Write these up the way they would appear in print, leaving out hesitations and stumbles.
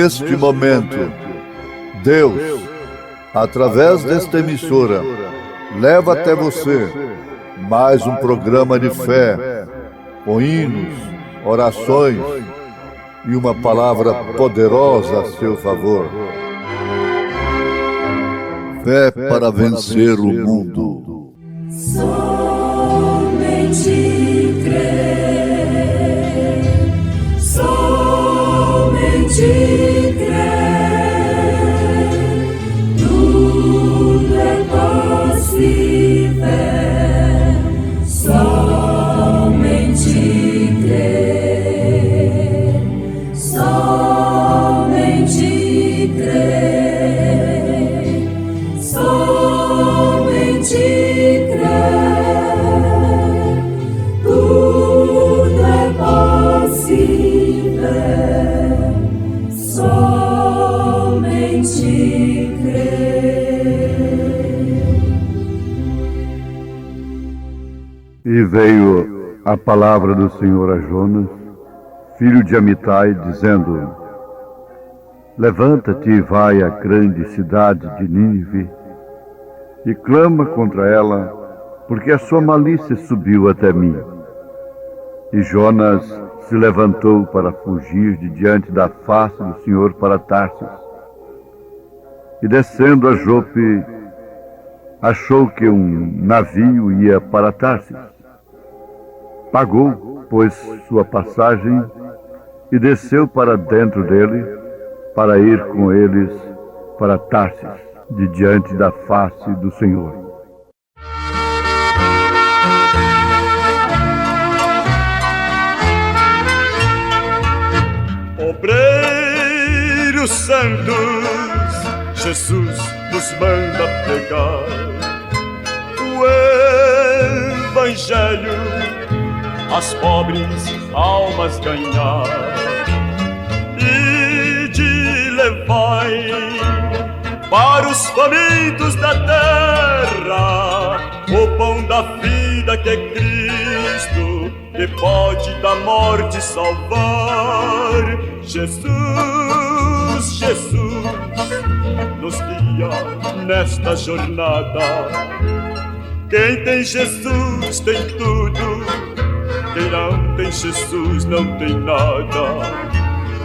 neste momento, Deus, através desta emissora, leva até você mais um programa de fé, com hinos, orações e uma palavra poderosa a seu favor. Fé para vencer o mundo. Somente crer, somente crer, tudo é possível, somente crer, somente crer, somente crer, tudo é possível, somente crer. E veio a palavra do Senhor a Jonas, filho de Amitai, dizendo: Levanta-te e vai à grande cidade de Nínive e clama contra ela, porque a sua malícia subiu até mim. E Jonas se levantou para fugir de diante da face do Senhor para Tarsis. E descendo a Jope, achou que um navio ia para Tarsis. Pagou, pois, sua passagem e desceu para dentro dele, para ir com eles para Tarsis, de diante da face do Senhor. Obreiros santos, Jesus nos manda pregar o Evangelho, as pobres almas ganhar, e de levai para os famintos da terra o pão da vida que é Cristo, que pode da morte salvar. Jesus, Jesus, nos guia nesta jornada. Quem tem Jesus tem tudo, quem não tem Jesus não tem nada.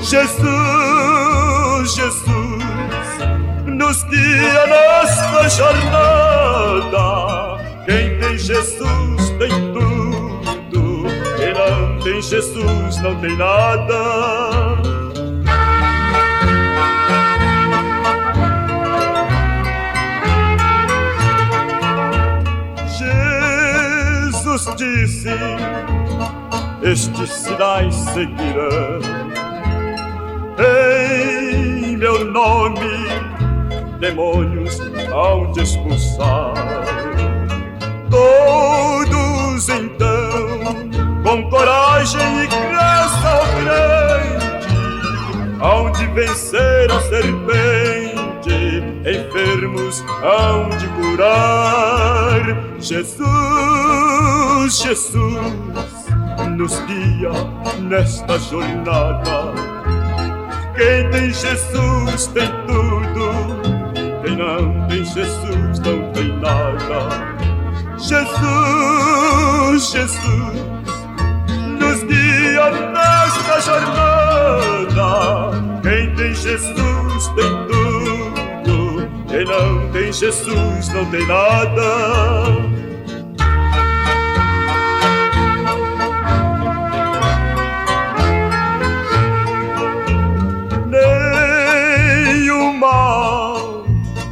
Jesus, Jesus, nos guia nesta jornada. Quem tem Jesus tem tudo, quem não tem Jesus não tem nada. Jesus disse: estes sinais seguirão em meu nome, demônios hão de expulsar. Todos então, com coragem e graça ao grande, hão de vencer a serpente, enfermos hão de curar. Jesus, Jesus, nos guia nesta jornada. Quem tem Jesus tem tudo, quem não tem Jesus não tem nada. Jesus, Jesus, nos guia nesta jornada. Quem tem Jesus tem tudo, quem não tem Jesus não tem nada.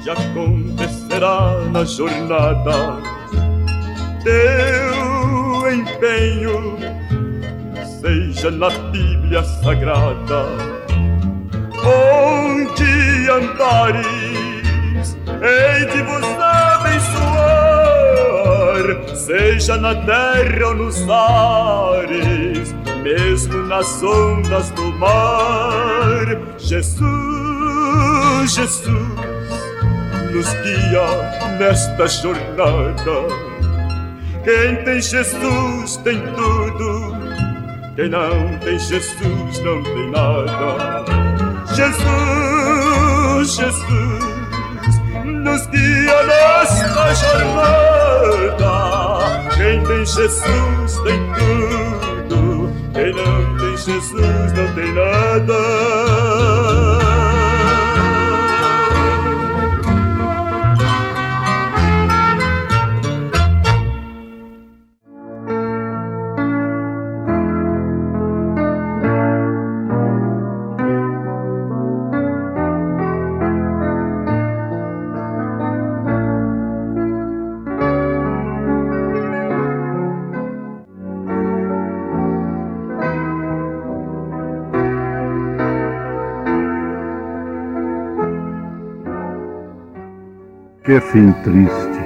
Que acontecerá na jornada. Teu empenho seja na Bíblia Sagrada. Onde andares, hei de vos abençoar, seja na terra ou nos ares, mesmo nas ondas do mar. Jesus, Jesus, nos guia nesta jornada. Quem tem Jesus tem tudo, quem não tem Jesus não tem nada. Jesus, Jesus, nos guia nesta jornada. Quem tem Jesus tem tudo, quem não tem Jesus não tem nada. Que fim triste,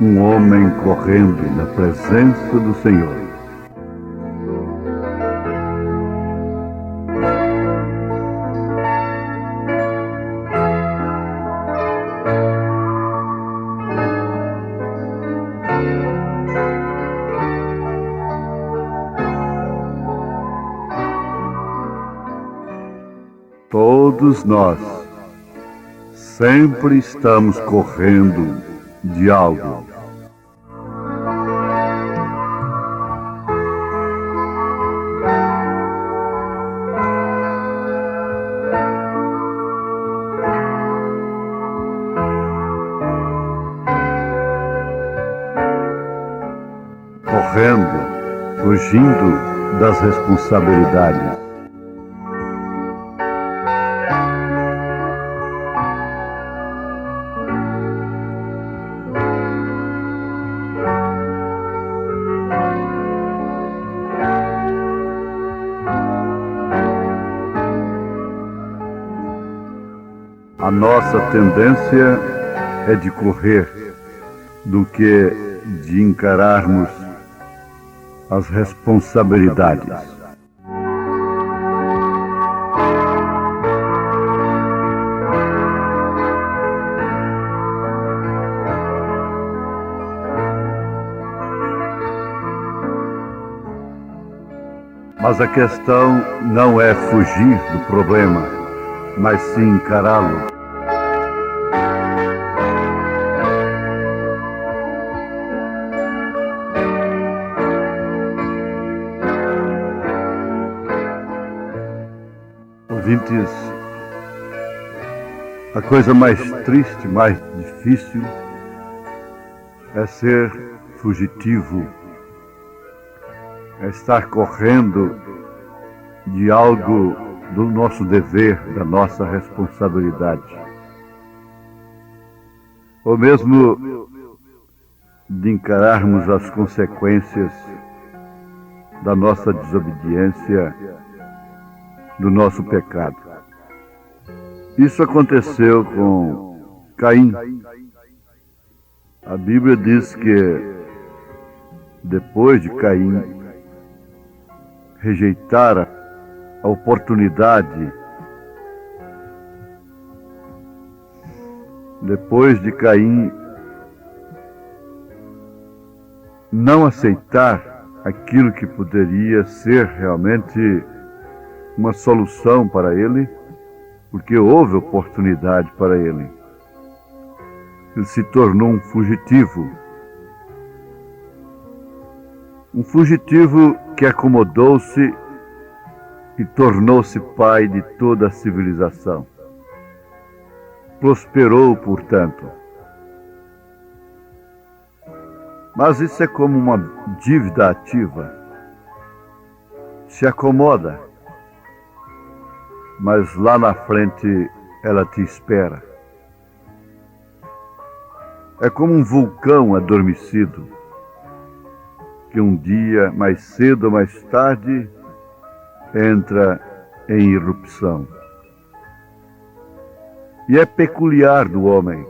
um homem correndo na presença do Senhor. Todos nós sempre estamos correndo de algo. Correndo, fugindo das responsabilidades. A nossa tendência é de correr do que de encararmos as responsabilidades. Mas a questão não é fugir do problema, mas sim encará-lo. Ouvintes, a coisa mais triste, mais difícil é ser fugitivo, é estar correndo de algo do nosso dever, da nossa responsabilidade, ou mesmo de encararmos as consequências da nossa desobediência, do nosso pecado. Isso aconteceu com Caim. A Bíblia diz que depois de Caim rejeitar a oportunidade, depois de Caim não aceitar aquilo que poderia ser realmente uma solução para ele, porque houve oportunidade para ele. Ele se tornou um fugitivo que acomodou-se e tornou-se pai de toda a civilização. Prosperou, portanto. Mas isso é como uma dívida ativa. Se acomoda, mas lá na frente ela te espera. É como um vulcão adormecido, que um dia, mais cedo ou mais tarde, entra em erupção. E é peculiar do homem.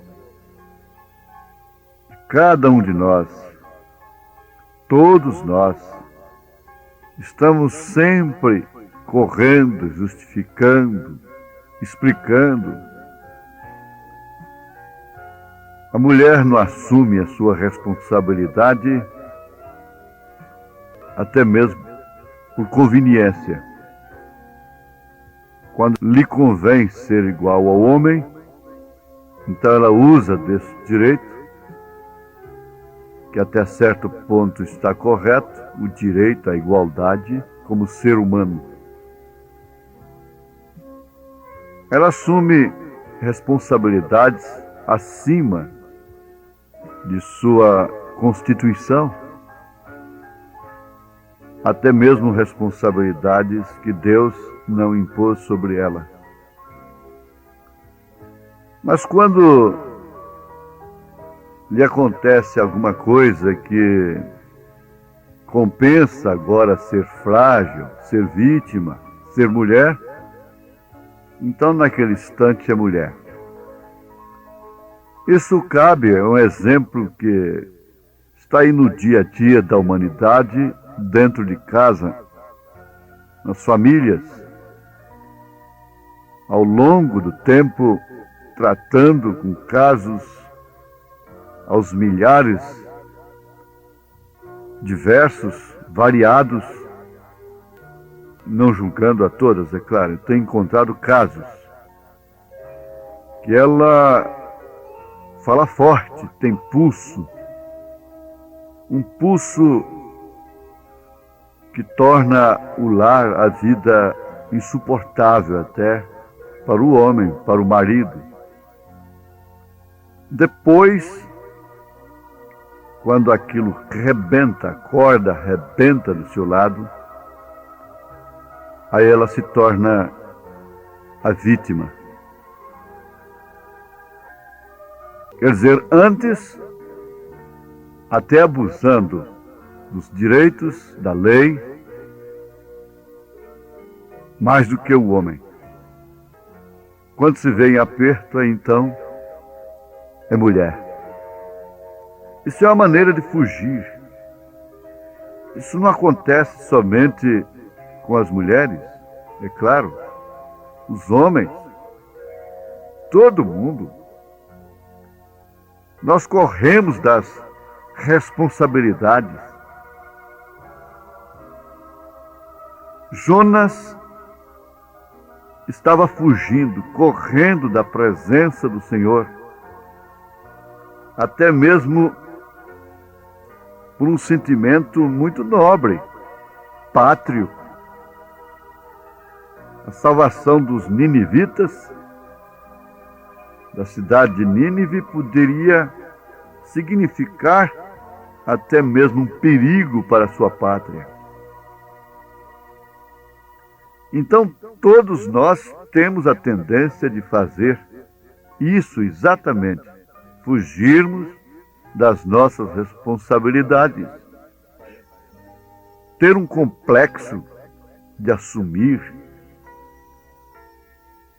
Cada um de nós, todos nós, estamos sempre correndo, justificando, explicando. A mulher não assume a sua responsabilidade, até mesmo por conveniência. quando lhe convém ser igual ao homem, então ela usa desse direito, que até certo ponto está correto, o direito à igualdade como ser humano. Ela assume responsabilidades acima de sua constituição, até mesmo responsabilidades que Deus não impôs sobre ela. Mas quando lhe acontece alguma coisa que compensa agora ser frágil, ser vítima, ser mulher, então naquele instante é mulher. Isso cabe, é um exemplo que está aí no dia a dia da humanidade, dentro de casa, nas famílias, ao longo do tempo, tratando com casos aos milhares, diversos, variados, não julgando a todas, é claro. Eu tenho encontrado casos que ela fala forte, tem pulso, um pulso que torna o lar, a vida, insuportável até para o homem, para o marido. Depois, quando aquilo rebenta, a corda rebenta do seu lado, aí ela se torna a vítima. Quer dizer, antes, até abusando dos direitos, da lei, mais do que o homem. Quando se vê em aperto, aí então, é mulher. Isso é uma maneira de fugir. Isso não acontece somente com as mulheres, é claro, os homens, todo mundo. Nós corremos das responsabilidades. Jonas estava fugindo, correndo da presença do Senhor, até mesmo por um sentimento muito nobre, pátrio. A salvação dos ninivitas, da cidade de Nínive, poderia significar até mesmo um perigo para a sua pátria. Então, todos nós temos a tendência de fazer isso exatamente, fugirmos das nossas responsabilidades, ter um complexo de assumir,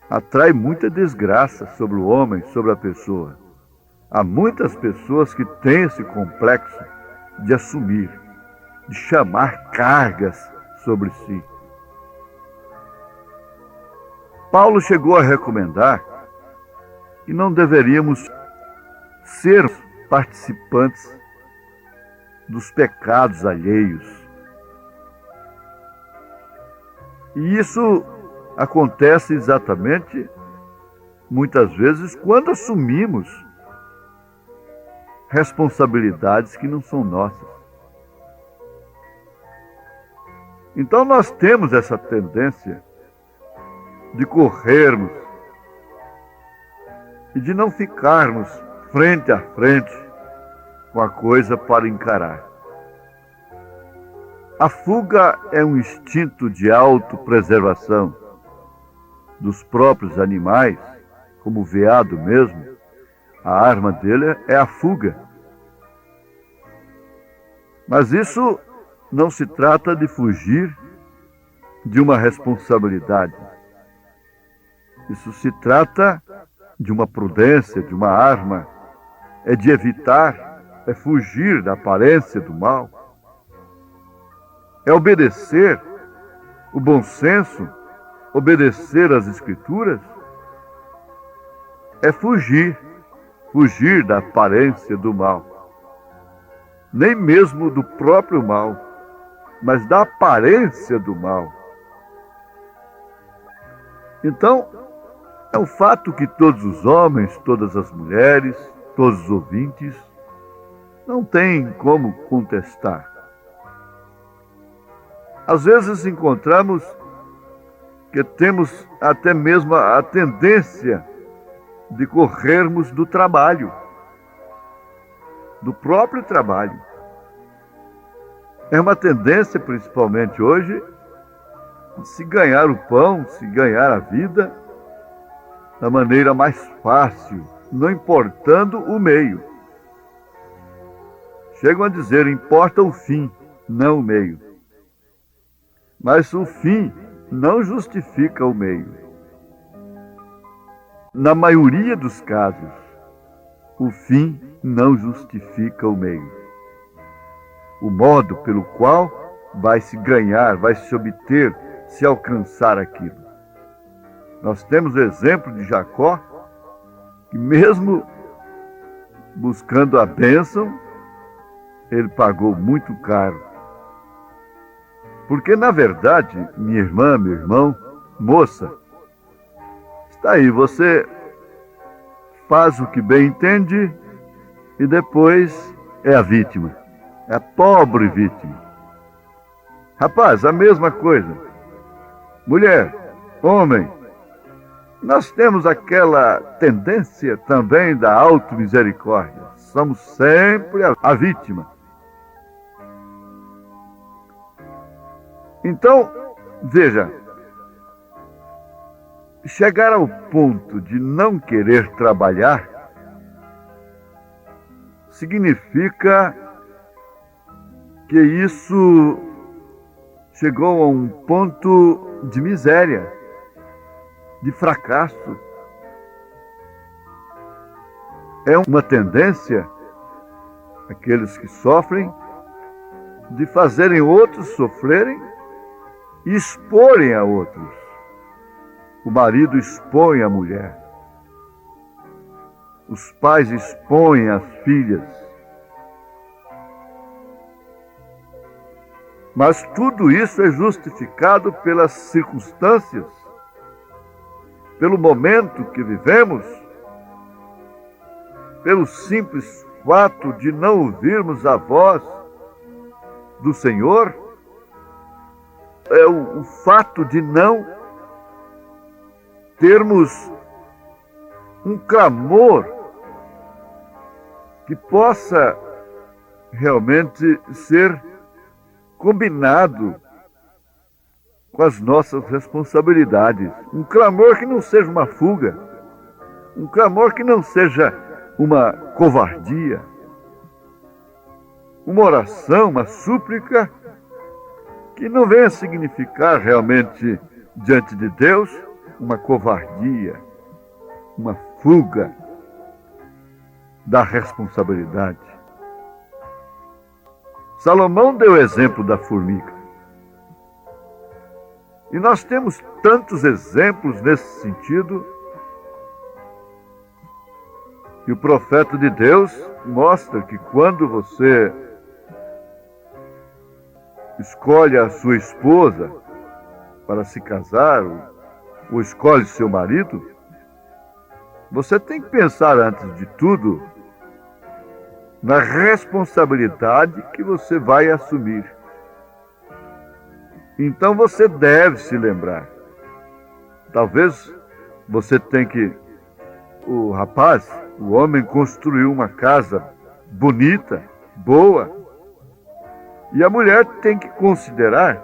atrai muita desgraça sobre o homem, sobre a pessoa. Há muitas pessoas que têm esse complexo de assumir, de chamar cargas sobre si. Paulo chegou a recomendar que não deveríamos ser participantes dos pecados alheios. E isso acontece exatamente, muitas vezes, quando assumimos responsabilidades que não são nossas. Então nós temos essa tendência de corrermos e de não ficarmos frente a frente com a coisa para encarar. A fuga é um instinto de autopreservação dos próprios animais, como o veado mesmo. A arma dele é a fuga. Mas isso não se trata de fugir de uma responsabilidade. Isso se trata de uma prudência, de uma arma. É de evitar, é fugir da aparência do mal. É obedecer o bom senso, obedecer às Escrituras. É fugir da aparência do mal. Nem mesmo do próprio mal, mas da aparência do mal. Então, é um fato que todos os homens, todas as mulheres, todos os ouvintes, não têm como contestar. Às vezes encontramos que temos até mesmo a tendência de corrermos do trabalho, do próprio trabalho. É uma tendência, principalmente hoje, de se ganhar o pão, se ganhar a vida da maneira mais fácil, não importando o meio. Chegam a dizer, importa o fim, não o meio. Mas o fim não justifica o meio. Na maioria dos casos, o fim não justifica o meio. O modo pelo qual vai se ganhar, vai se obter, se alcançar aquilo. Nós temos o exemplo de Jacó, que mesmo buscando a bênção, ele pagou muito caro. Porque, na verdade, minha irmã, meu irmão, moça, está aí, você faz o que bem entende e depois é a vítima, é a pobre vítima. Rapaz, a mesma coisa. Mulher, homem, nós temos aquela tendência também da automisericórdia. Somos sempre a vítima. Então, veja, chegar ao ponto de não querer trabalhar significa que isso chegou a um ponto de miséria, de fracasso. É uma tendência, aqueles que sofrem, de fazerem outros sofrerem e exporem a outros. O marido expõe a mulher. Os pais expõem as filhas. Mas tudo isso é justificado pelas circunstâncias, pelo momento que vivemos, pelo simples fato de não ouvirmos a voz do Senhor, é o fato de não termos um clamor que possa realmente ser combinado com as nossas responsabilidades. Um clamor que não seja uma fuga, um clamor que não seja uma covardia, uma oração, uma súplica que não venha significar realmente diante de Deus uma covardia, uma fuga da responsabilidade. Salomão deu o exemplo da formiga. E nós temos tantos exemplos nesse sentido. E o profeta de Deus mostra que quando você escolhe a sua esposa para se casar, ou escolhe seu marido, você tem que pensar antes de tudo na responsabilidade que você vai assumir. Então você deve se lembrar. Talvez você tenha que... O rapaz, o homem construiu uma casa bonita, boa, e a mulher tem que considerar,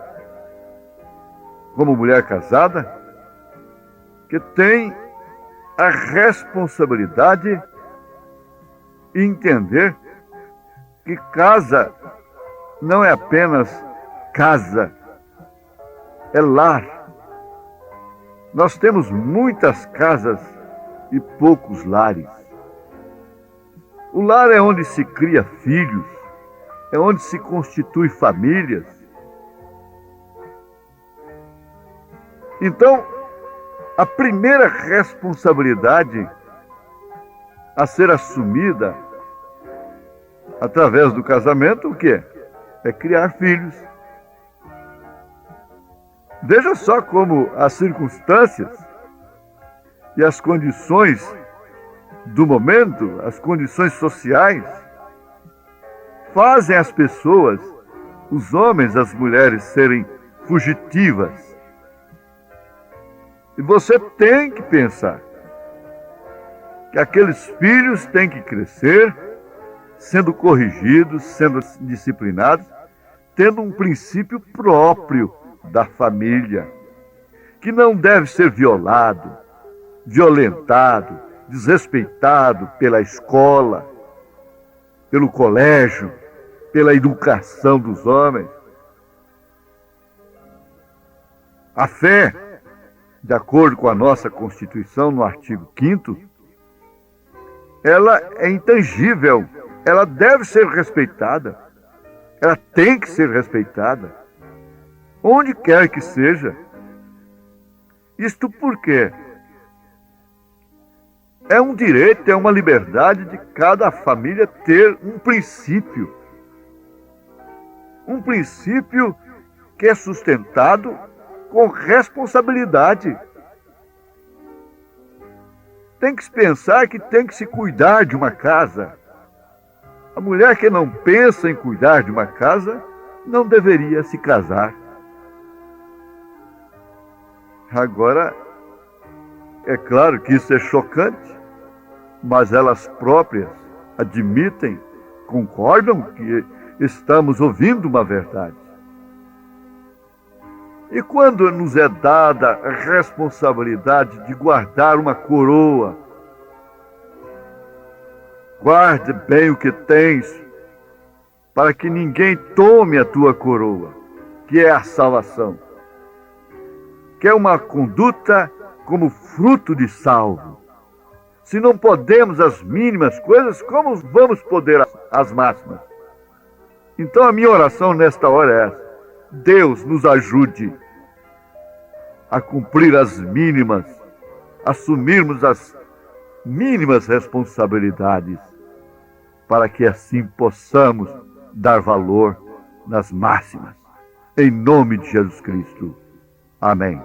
como mulher casada, que tem a responsabilidade de entender que casa não é apenas casa, é lar. Nós temos muitas casas e poucos lares. O lar é onde se cria filhos, é onde se constitui famílias. Então, a primeira responsabilidade a ser assumida através do casamento, o quê? É criar filhos. Veja só como as circunstâncias e as condições do momento, as condições sociais, fazem as pessoas, os homens, as mulheres, serem fugitivas. E você tem que pensar que aqueles filhos têm que crescer, sendo corrigidos, sendo disciplinados, tendo um princípio próprio da família, que não deve ser violado, violentado, desrespeitado pela escola, pelo colégio, pela educação dos homens. A fé, de acordo com a nossa Constituição, no artigo 5º, ela é intangível, ela deve ser respeitada, ela tem que ser respeitada, onde quer que seja. Isto porque é um direito, é uma liberdade de cada família ter um princípio que é sustentado com responsabilidade. Tem que se pensar que tem que se cuidar de uma casa. A mulher que não pensa em cuidar de uma casa não deveria se casar. Agora, é claro que isso é chocante, mas elas próprias admitem, concordam que estamos ouvindo uma verdade. E quando nos é dada a responsabilidade de guardar uma coroa, guarde bem o que tens, para que ninguém tome a tua coroa, que é a salvação, que é uma conduta como fruto de salvo. Se não podemos as mínimas coisas, como vamos poder as máximas? Então a minha oração nesta hora é essa: Deus nos ajude a cumprir as mínimas, assumirmos as mínimas responsabilidades, para que assim possamos dar valor nas máximas. Em nome de Jesus Cristo. Amém.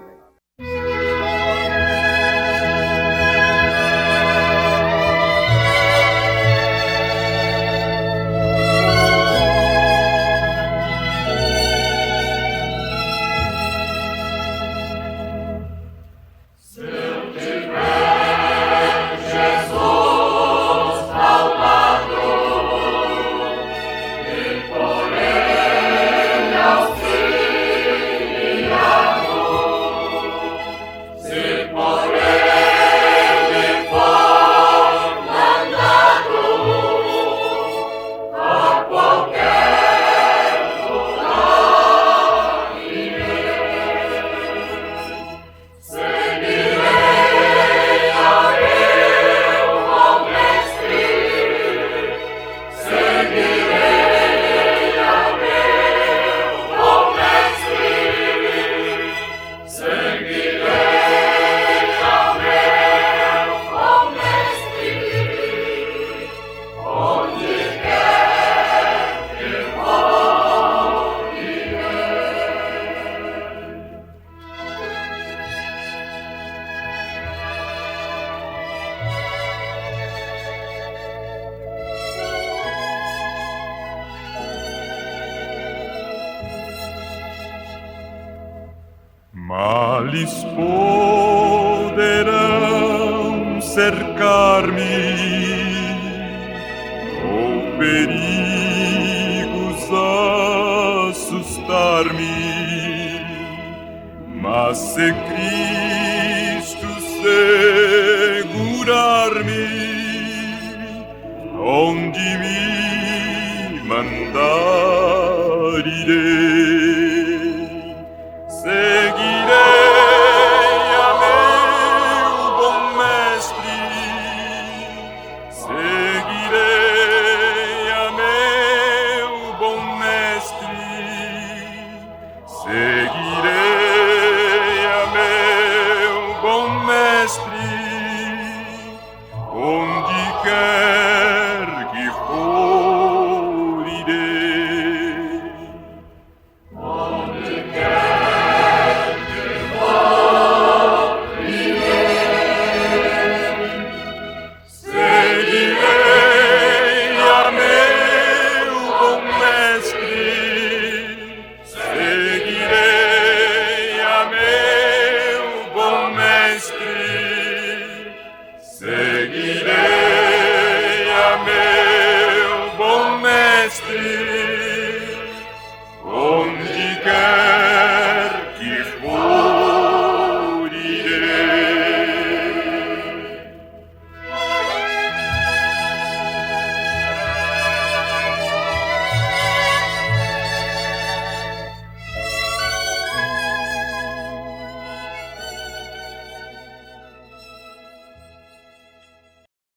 Males poderão cercar-me, ou perigos assustar-me, mas se Cristo segurar-me, onde me mandar irei. mestre